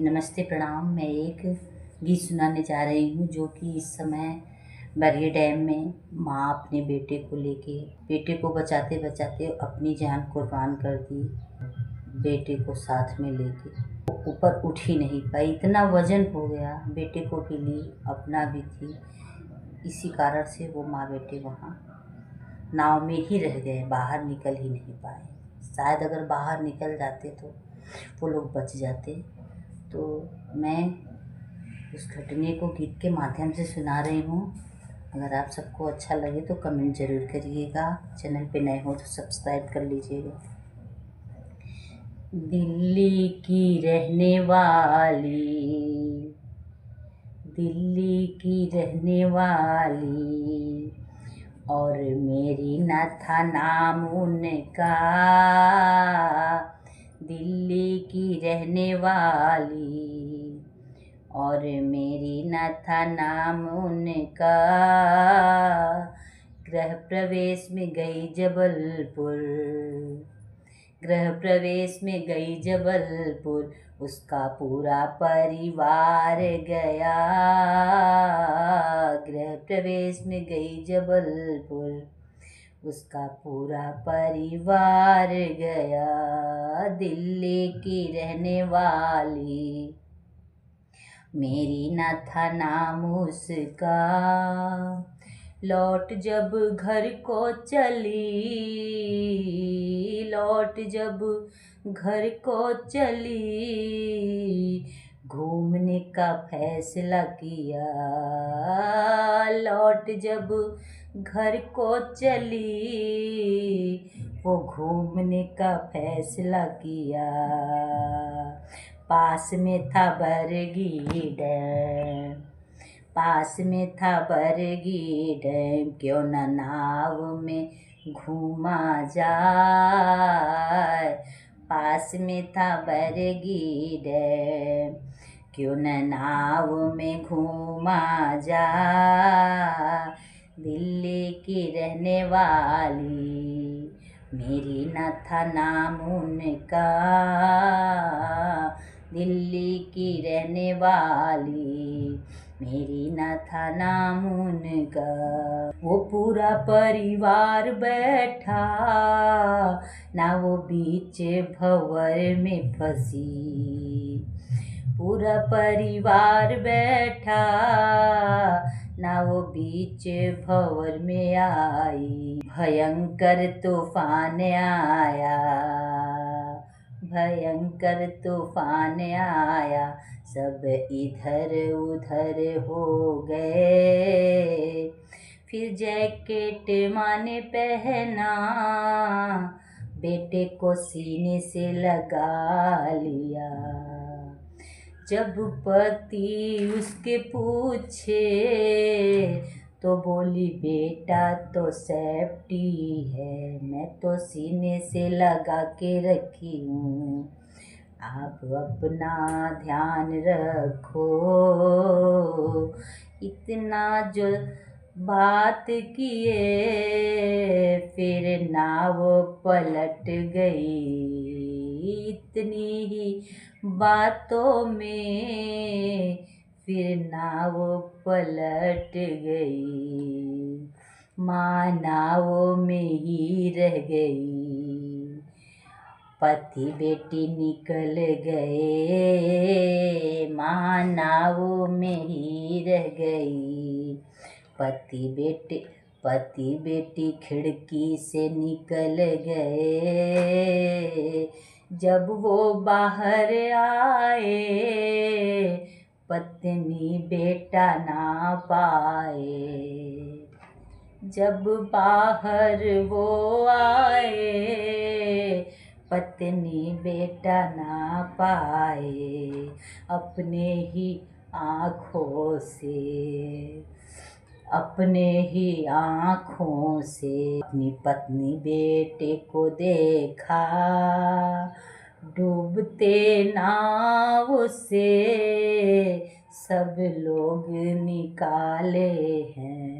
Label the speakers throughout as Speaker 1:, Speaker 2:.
Speaker 1: नमस्ते प्रणाम। मैं एक गीत सुनाने जा रही हूँ जो कि इस समय बरही डैम में माँ अपने बेटे को बचाते बचाते अपनी जान कुर्बान कर दी। बेटे को साथ में लेके वो ऊपर उठ ही नहीं पाई, इतना वजन हो गया। बेटे को भी ली, अपना भी थी। इसी कारण से वो माँ बेटे वहाँ नाव में ही रह गए, बाहर निकल ही नहीं पाए। शायद अगर बाहर निकल जाते तो वो लोग बच जाते। तो मैं उस घटने को गीत के माध्यम से सुना रही हूँ। अगर आप सबको अच्छा लगे तो कमेंट ज़रूर करिएगा। चैनल पे नए हो तो सब्सक्राइब कर लीजिएगा। दिल्ली की रहने वाली, दिल्ली की रहने वाली, और मेरी न था नाम उनका। दिल्ली की रहने वाली, और मेरी न था नाम उनका। गृह प्रवेश में गई जबलपुर, गृह प्रवेश में गई जबलपुर, उसका पूरा परिवार गया। गृह प्रवेश में गई जबलपुर, उसका पूरा परिवार गया। दिल्ली की रहने वाली, मेरी न था नाम उसका। लौट जब घर को चली, लौट जब घर को चली, घूमने का फैसला किया। लौट जब घर को चली, वो घूमने का फैसला किया। पास में था बरगी डैम, पास में था बरगी डैम, क्यों न नाव में घूमा जाए। पास में था बरगी डैम, क्यों न नाव में घूमा जाए। दिल्ली की रहने वाली, मेरी न था नाम उनका। दिल्ली की रहने वाली, मेरी न था नाम उनका। वो पूरा परिवार बैठा, ना वो बीच भंवर में फंसी। पूरा परिवार बैठा, ना वो बीच भंवर में आई। भयंकर तूफान आया, भयंकर तूफान आया, सब इधर उधर हो गए। फिर जैकेट माँ ने पहना, बेटे को सीने से लगा लिया। जब पति उसके पूछे तो बोली, बेटा तो सेफ्टी है, मैं तो सीने से लगा के रखी हूँ। आप अपना ध्यान रखो। इतना जो बात किए, फिर नाव पलट गई। इतनी ही बातों में फिर नाव पलट गई। माँ नाव में ही रह गई। पति बेटी निकल गए, माँ नाव में ही रह गई। पति बेटी खिड़की से निकल गए। जब वो बाहर आए, पत्नी बेटा ना पाए। जब बाहर वो आए, पत्नी बेटा ना पाए। अपने ही आँखों से, अपने ही आँखों से अपनी पत्नी बेटे को देखा, डूबते नाव से सब लोग निकाले हैं।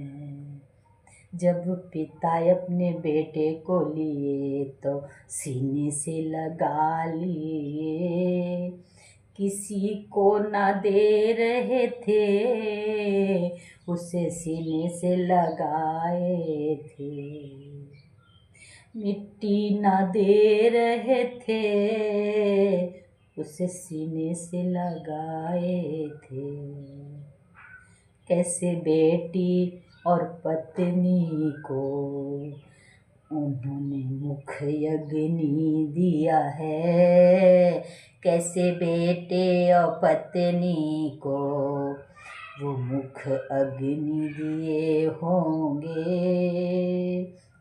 Speaker 1: जब पिता अपने बेटे को लिए तो सीने से लगा लिए। किसी को ना दे रहे थे, उसे सीने से लगाए थे। मिट्टी ना दे रहे थे, उसे सीने से लगाए थे। कैसे बेटी और पत्नी को उन्होंने मुख अग्नि दिया है। कैसे बेटे और पत्नी को वो मुख अग्नि दिए होंगे।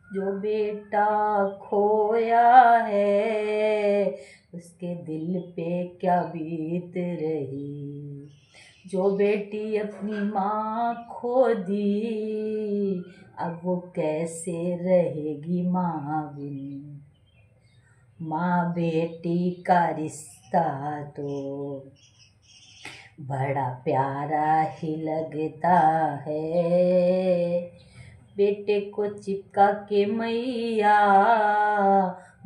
Speaker 1: जो बेटा खोया है, उसके दिल पे क्या बीत रही। जो बेटी अपनी माँ खो दी, अब वो कैसे रहेगी माँ बिन। माँ बेटी का रिश्ता तो बड़ा प्यारा ही लगता है। बेटे को चिपका के मैया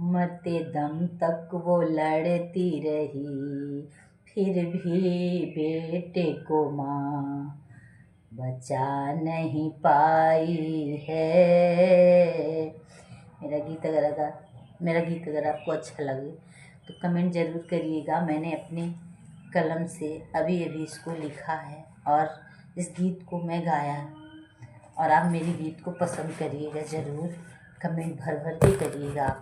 Speaker 1: मरते दम तक वो लड़ती रही। फिर भी बेटे को माँ बचा नहीं पाई है। मेरा गीत अगर आपको अच्छा लगे तो कमेंट ज़रूर करिएगा। मैंने अपने कलम से अभी अभी इसको लिखा है और इस गीत को मैं गाया, और आप मेरे गीत को पसंद करिएगा ज़रूर। कमेंट भर भर के करिएगा आप।